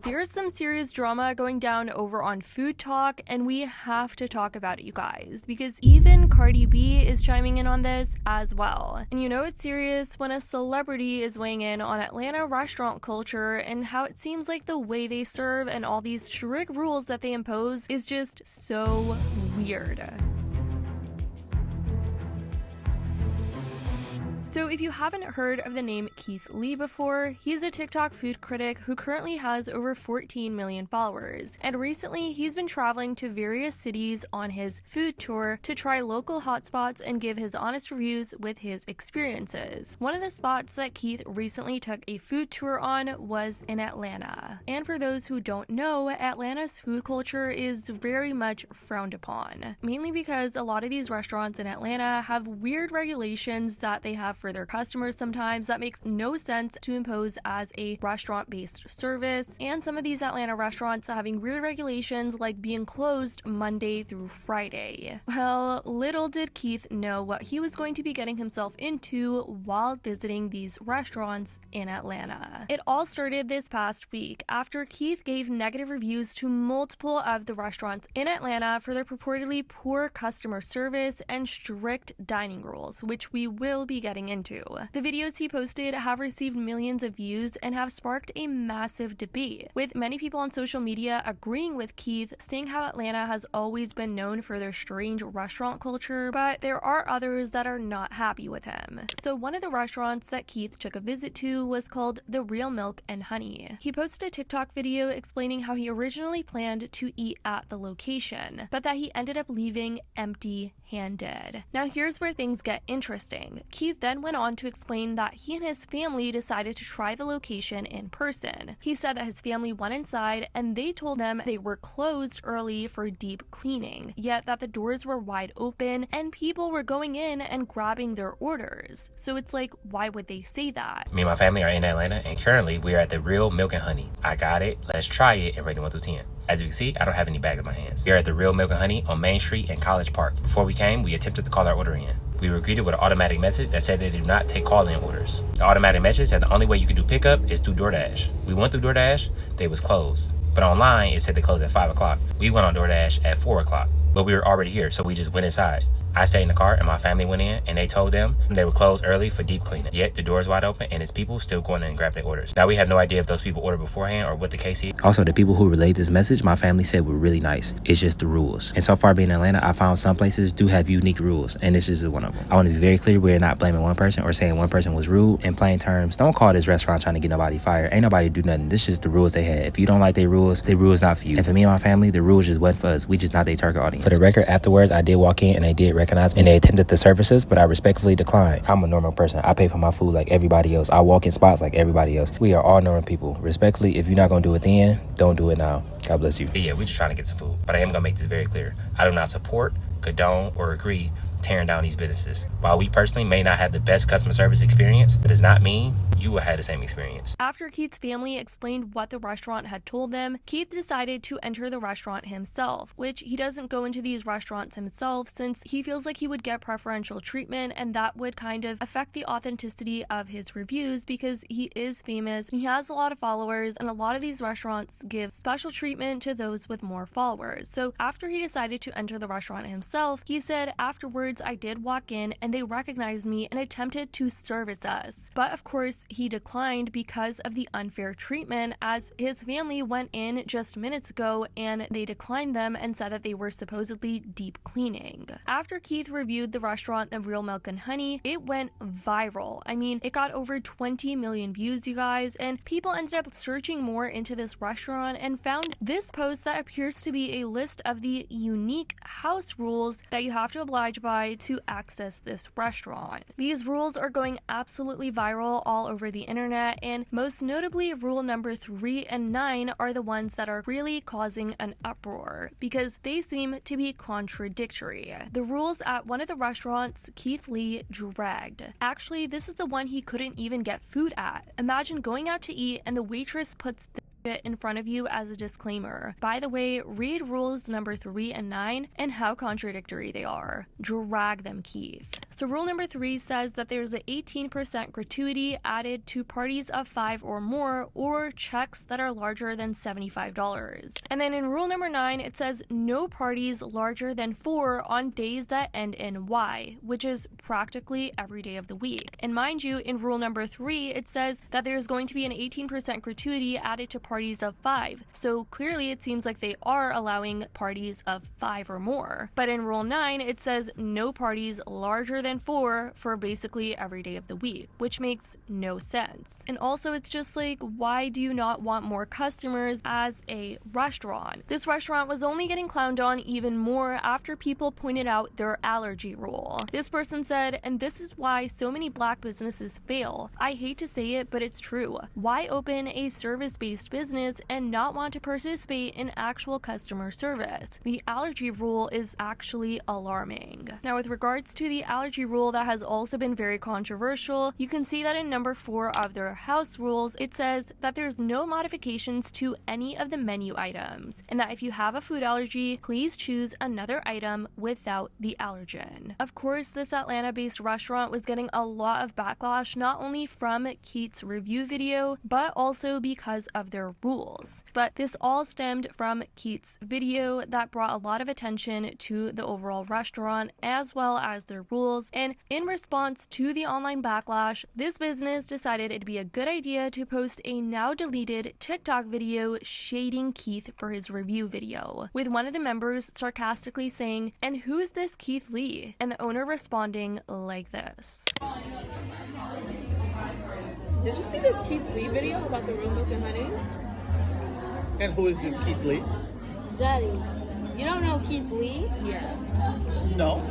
There's some serious drama going down over on Food Talk, and we have to talk about it, you guys, because even Cardi B is chiming in on this as well. And you know it's serious when a celebrity is weighing in on Atlanta restaurant culture and how it seems like the way they serve and all these strict rules that they impose is just so weird. So if you haven't heard of the name Keith Lee before, he's a TikTok food critic who currently has over 14 million followers. And recently, he's been traveling to various cities on his food tour to try local hotspots and give his honest reviews with his experiences. One of the spots that Keith recently took a food tour on was in Atlanta. And for those who don't know, Atlanta's food culture is very much frowned upon, mainly because a lot of these restaurants in Atlanta have weird regulations that they have for their customers sometimes that makes no sense to impose as a restaurant-based service, and some of these Atlanta restaurants having weird regulations like being closed Monday through Friday. Well, little did Keith know what he was going to be getting himself into while visiting these restaurants in Atlanta. It all started this past week after Keith gave negative reviews to multiple of the restaurants in Atlanta for their purportedly poor customer service and strict dining rules, which we will be getting into. The videos he posted have received millions of views and have sparked a massive debate, with many people on social media agreeing with Keith, saying how Atlanta has always been known for their strange restaurant culture, but there are others that are not happy with him. So one of the restaurants that Keith took a visit to was called The Real Milk and Honey. He posted a TikTok video explaining how he originally planned to eat at the location, but that he ended up leaving empty-handed. Now here's where things get interesting. Keith then went on to explain that he and his family decided to try the location in person. He said that his family went inside and they told them they were closed early for deep cleaning, yet that the doors were wide open and people were going in and grabbing their orders. So it's like, why would they say that? Me and my family are in Atlanta, and currently we are at the Real Milk and Honey. I got it, let's try it, and rating 1 through 10. As you can see, I don't have any bags in my hands. We are at the Real Milk and Honey on Main Street in College Park. Before we came, we attempted to call our order in. We were greeted with an automatic message that said they do not take call-in orders. The automatic message said the only way you can do pickup is through DoorDash. We went through DoorDash, they was closed. But online, it said they closed at 5 o'clock. We went on DoorDash at 4 o'clock, but we were already here, so we just went inside. I stayed in the car and my family went in and they told them they were closed early for deep cleaning. Yet the door's wide open and it's people still going in and grabbing their orders. Now we have no idea if those people ordered beforehand or what the case is. Also, the people who relayed this message, my family said were really nice. It's just the rules. And so far being in Atlanta, I found some places do have unique rules, and this is one of them. I want to be very clear, we're not blaming one person or saying one person was rude. In plain terms, don't call this restaurant trying to get nobody fired. Ain't nobody do nothing. This is just the rules they had. If you don't like their rules not for you. And for me and my family, the rules just wasn't for us. We just not their target audience. For the record, afterwards, I did walk in and they did recognize me and they attended the services, but I respectfully declined. I'm a normal person. I pay for my food like everybody else. I walk in spots like everybody else. We are all normal people. Respectfully, if you're not gonna do it then, don't do it now. God bless you. Yeah, we're just trying to get some food. But I am gonna make this very clear. I do not support, condone, or agree tearing down these businesses. While we personally may not have the best customer service experience, that does not mean you will have the same experience. After Keith's family explained what the restaurant had told them, Keith decided to enter the restaurant himself, which he doesn't go into these restaurants himself since he feels like he would get preferential treatment and that would kind of affect the authenticity of his reviews because he is famous, he has a lot of followers, and a lot of these restaurants give special treatment to those with more followers. So after he decided to enter the restaurant himself, he said, afterwards I did walk in and they recognized me and attempted to service us. But of course, he declined because of the unfair treatment, as his family went in just minutes ago and they declined them and said that they were supposedly deep cleaning. After Keith reviewed the restaurant The Real Milk and Honey, it went viral. I mean, it got over 20 million views, you guys, and people ended up searching more into this restaurant and found this post that appears to be a list of the unique house rules that you have to oblige by to access this restaurant. These rules are going absolutely viral all over the internet, and most notably rule number 3 and 9 are the ones that are really causing an uproar because they seem to be contradictory. The rules at one of the restaurants Keith Lee dragged. Actually, this is the one he couldn't even get food at. Imagine going out to eat and the waitress puts it in front of you as a disclaimer. By the way, read rules number 3 and 9 and how contradictory they are. Drag them, Keith. So rule number 3 says that there's an 18% gratuity added to parties of 5 or more, or checks that are larger than $75. And then in rule number 9, it says no parties larger than 4 on days that end in Y, which is practically every day of the week. And mind you, in rule number 3, it says that there's going to be an 18% gratuity added to parties of 5. So clearly it seems like they are allowing parties of 5 or more. But in rule 9, it says no parties larger than 4 for basically every day of the week, which makes no sense. And also it's just like, why do you not want more customers as a restaurant? This restaurant was only getting clowned on even more after people pointed out their allergy rule. This person said, and this is why so many black businesses fail. I hate to say it, but it's true. Why open a service-based business and not want to participate in actual customer service? The allergy rule is actually alarming. Now, with regards to the allergy rule that has also been very controversial, you can see that in number 4 of their house rules, it says that there's no modifications to any of the menu items, and that if you have a food allergy, please choose another item without the allergen. Of course, this Atlanta-based restaurant was getting a lot of backlash, not only from Keith's review video, but also because of their rules. But this all stemmed from Keith's video that brought a lot of attention to the overall restaurant as well as their rules. And in response to the online backlash, this business decided it'd be a good idea to post a now deleted TikTok video shading Keith for his review video, with one of the members sarcastically saying, "And who is this Keith Lee?" and the owner responding like this. Did you see this Keith Lee video about the real milk and honey? And who is this Keith Lee? Daddy, you don't know Keith Lee? Yeah. No.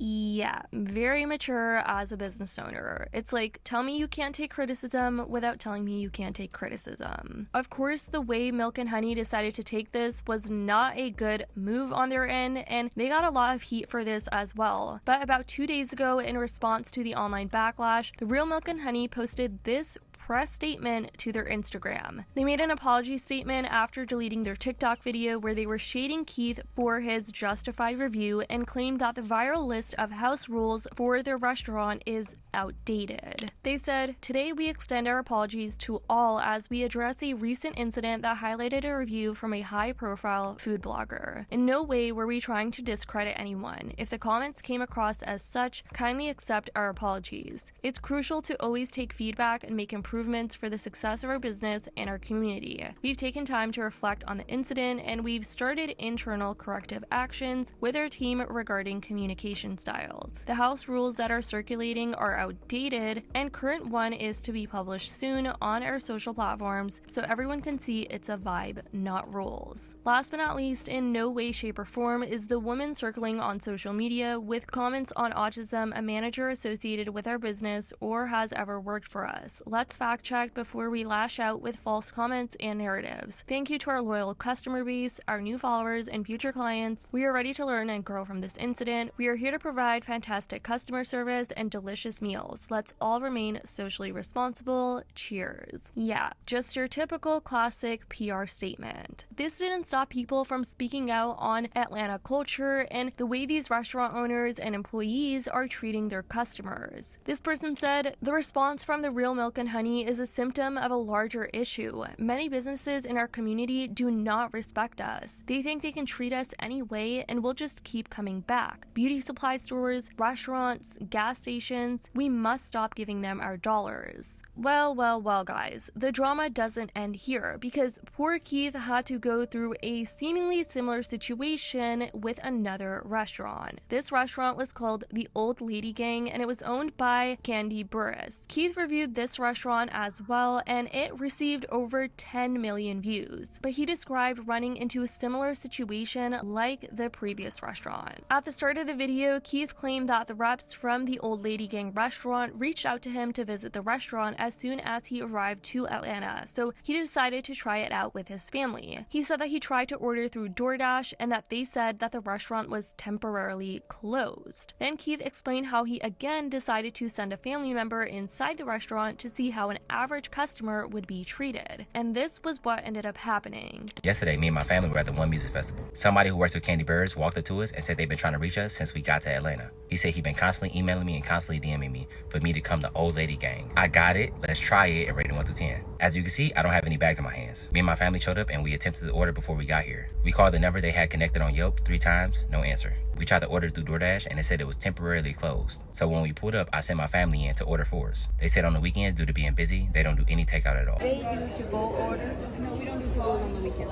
Yeah, very mature as a business owner. It's like, tell me you can't take criticism without telling me you can't take criticism. Of course, the way Milk and Honey decided to take this was not a good move on their end, and they got a lot of heat for this as well. But about 2 days ago, in response to the online backlash, the Real Milk and Honey posted this press statement to their Instagram. They made an apology statement after deleting their TikTok video where they were shading Keith for his justified review and claimed that the viral list of house rules for their restaurant is outdated. They said, "Today we extend our apologies to all as we address a recent incident that highlighted a review from a high-profile food blogger. In no way were we trying to discredit anyone. If the comments came across as such, kindly accept our apologies. It's crucial to always take feedback and make improvements for the success of our business and our community. We've taken time to reflect on the incident and we've started internal corrective actions with our team regarding communication styles. The house rules that are circulating are outdated and current one is to be published soon on our social platforms so everyone can see it's a vibe, not rules." Last but not least, in no way, shape, or form is the woman circling on social media with comments on autism a manager associated with our business or has ever worked for us. Let's fact check before we lash out with false comments and narratives. Thank you to our loyal customer base, our new followers, and future clients. We are ready to learn and grow from this incident. We are here to provide fantastic customer service and delicious meals. Let's all remain socially responsible. Cheers. Yeah, just your typical classic PR statement. This didn't stop people from speaking out on Atlanta culture and the way these restaurant owners and employees are treating their customers. This person said, "The response from the Real Milk and Honey is a symptom of a larger issue. Many businesses in our community do not respect us. They think they can treat us any way and we'll just keep coming back. Beauty supply stores, restaurants, gas stations, we must stop giving them our dollars." Well, guys, the drama doesn't end here because poor Keith had to go through a seemingly similar situation with another restaurant. This restaurant was called the Old Lady Gang and it was owned by Candy Burris. Keith reviewed this restaurant as well and it received over 10 million views, but he described running into a similar situation like the previous restaurant. At the start of the video, Keith claimed that the reps from the Old Lady Gang restaurant reached out to him to visit the restaurant as soon as he arrived to Atlanta, so he decided to try it out with his family. He said that he tried to order through DoorDash and that they said that the restaurant was temporarily closed. Then Keith explained how he again decided to send a family member inside the restaurant to see how an average customer would be treated. And this was what ended up happening. Yesterday, me and my family were at the One Music Festival. Somebody who works with Candy Birds walked up to us and said they've been trying to reach us since we got to Atlanta. He said he'd been constantly emailing me and constantly DMing me for me to come to Old Lady Gang. I got it, let's try it, and rate it 1 through 10. As you can see, I don't have any bags in my hands. Me and my family showed up and we attempted to order before we got here. We called the number they had connected on Yelp 3 times, no answer. We tried to order through DoorDash and it said it was temporarily closed. So when we pulled up, I sent my family in to order for us. They said on the weekends, due to being busy, they don't do any takeout at all. They do to-go orders? No, we don't do to-goes on the weekend.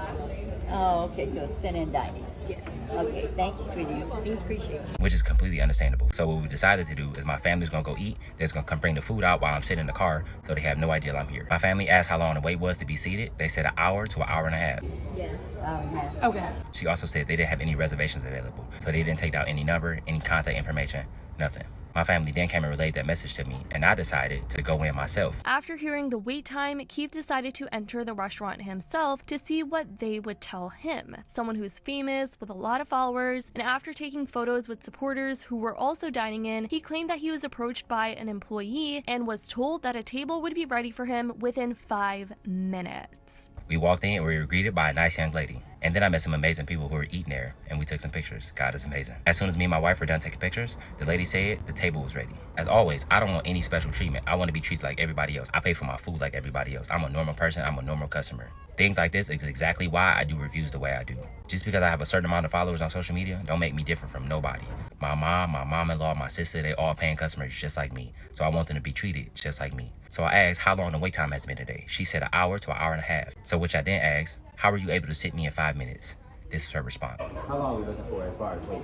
Oh, okay, so it's sit-in dining. Yes. Okay, thank you, sweetie. We appreciate you. Which is completely understandable. So what we decided to do is my family's gonna go eat. They're just gonna come bring the food out while I'm sitting in the car, so they have no idea I'm here. My family asked how long the wait was to be seated. They said an hour to an hour and a half. Yeah, hour and a half. Okay. She also said they didn't have any reservations available, so they didn't take down any number, any contact information, nothing. My family then came and relayed that message to me, and I decided to go in myself. After hearing the wait time, Keith decided to enter the restaurant himself to see what they would tell him. Someone who's famous, with a lot of followers, and after taking photos with supporters who were also dining in, he claimed that he was approached by an employee and was told that a table would be ready for him within 5 minutes. We walked in and we were greeted by a nice young lady. And then I met some amazing people who were eating there, and we took some pictures. God is amazing. As soon as me and my wife were done taking pictures, the lady said the table was ready. As always, I don't want any special treatment. I want to be treated like everybody else. I pay for my food like everybody else. I'm a normal person. I'm a normal customer. Things like this is exactly why I do reviews the way I do. Just because I have a certain amount of followers on social media don't make me different from nobody. My mom, my mom-in-law, my sister, they all paying customers just like me. So I want them to be treated just like me. So I asked how long the wait time has been today. She said an hour to an hour and a half. So which I then asked, how were you able to sit me in 5 minutes? This is her response. How long are we looking for as far as wait?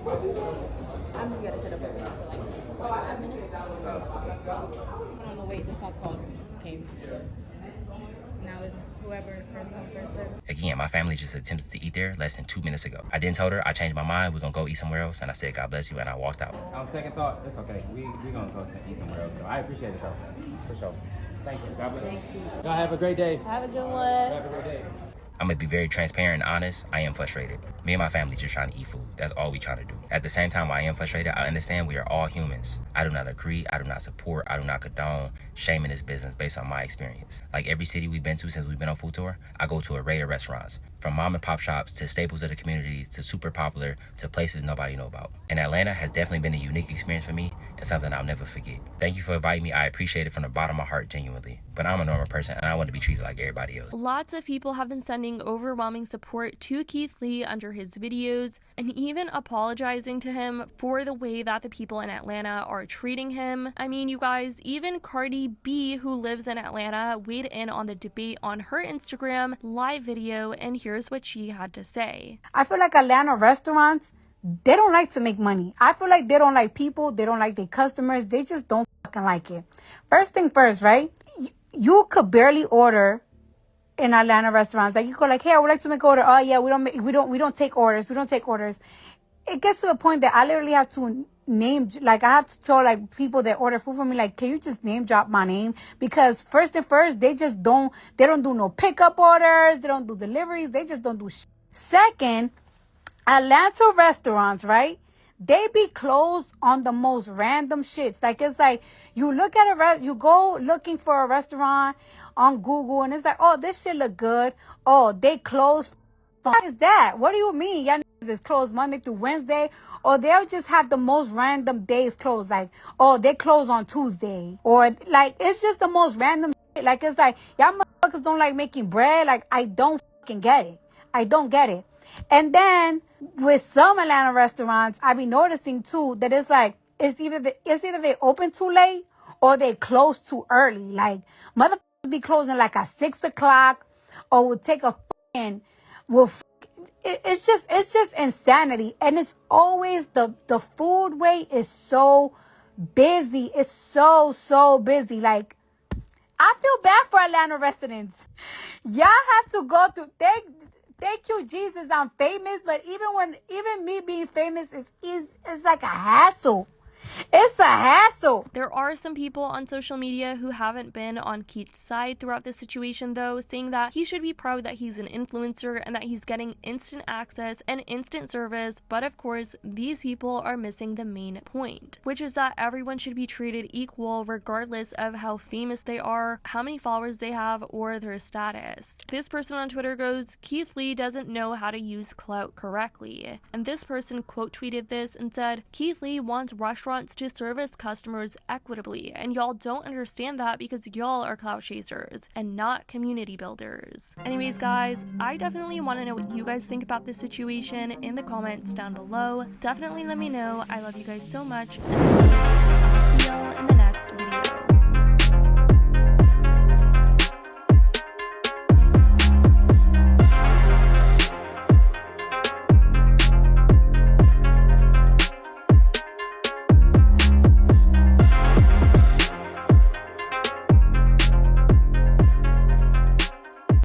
I'm just gonna set up everything. 5 minutes. On the wait, this how call came. Now it's whoever first come, first serve. Again, my family just attempted to eat there less than 2 minutes ago. I then told her I changed my mind. We're gonna go eat somewhere else. And I said, God bless you. And I walked out. On second thought, it's okay. We're gonna go eat somewhere else. So I appreciate it though. For sure. Thank you. God bless. Thank you. Y'all have a great day. Have a good one. Have a great day. I'm gonna be very transparent and honest. I am frustrated. Me and my family just trying to eat food. That's all we trying to do. At the same time, while I am frustrated, I understand we are all humans. I do not agree, I do not support, I do not condone shaming this business based on my experience. Like every city we've been to since we've been on food tour, I go to a array of restaurants. From mom and pop shops to staples of the community to super popular to places nobody know about. And Atlanta has definitely been a unique experience for me and something I'll never forget. Thank you for inviting me. I appreciate it from the bottom of my heart, genuinely. But I'm a normal person and I want to be treated like everybody else. Lots of people have been sending overwhelming support to Keith Lee under his videos and even apologizing to him for the way that the people in Atlanta are treating him. I mean, you guys, even Cardi B, who lives in Atlanta, weighed in on the debate on her Instagram live video, and here's what she had to say. I feel like Atlanta restaurants, they don't like to make money. I feel like they don't like people. They don't like their customers. They just don't fucking like it. First thing first, right? You could barely order in Atlanta restaurants. Like you go like, hey, I would like to make an order. Oh yeah, we don't take orders. We don't take orders. It gets to the point that I literally have to I have to tell like people that order food for me, like, can you just name drop my name? Because first, they don't do no pickup orders. They don't do deliveries. They just don't do shit. Second, Atlanta restaurants, right? They be closed on the most random shits. Like, it's like you look at you go looking for a restaurant on Google and it's like, oh, this shit look good. Oh, they closed. What is that? What do you mean? Y'all niggas is closed Monday through Wednesday? Or they'll just have the most random days closed. Like, oh, they close on Tuesday. Or like, it's just the most random shit. Like, it's like, y'all motherfuckers don't like making bread. Like, I don't fucking get it. I don't get it. And then with some Atlanta restaurants, I be noticing too that it's like it's either they open too late or they close too early. Like motherfuckers be closing like at 6 o'clock, or will take a fucking it's just insanity. And it's always the food wait is so busy. It's so busy. Like I feel bad for Atlanta residents. Y'all have to go through. Thank you, Jesus. I'm famous, but even me being famous is like a hassle. It's a hassle. There are some people on social media who haven't been on Keith's side throughout this situation though, saying that he should be proud that he's an influencer and that he's getting instant access and instant service, but of course these people are missing the main point, which is that everyone should be treated equal regardless of how famous they are, how many followers they have, or their status. This person on Twitter goes, Keith Lee doesn't know how to use clout correctly. And this person quote tweeted this and said, Keith Lee wants restaurants to service customers equitably, and y'all don't understand that because y'all are clout chasers and not community builders. Anyways guys, I definitely want to know what you guys think about this situation in the comments down below. Definitely let me know. I love you guys so much, and I'll see y'all in the next video.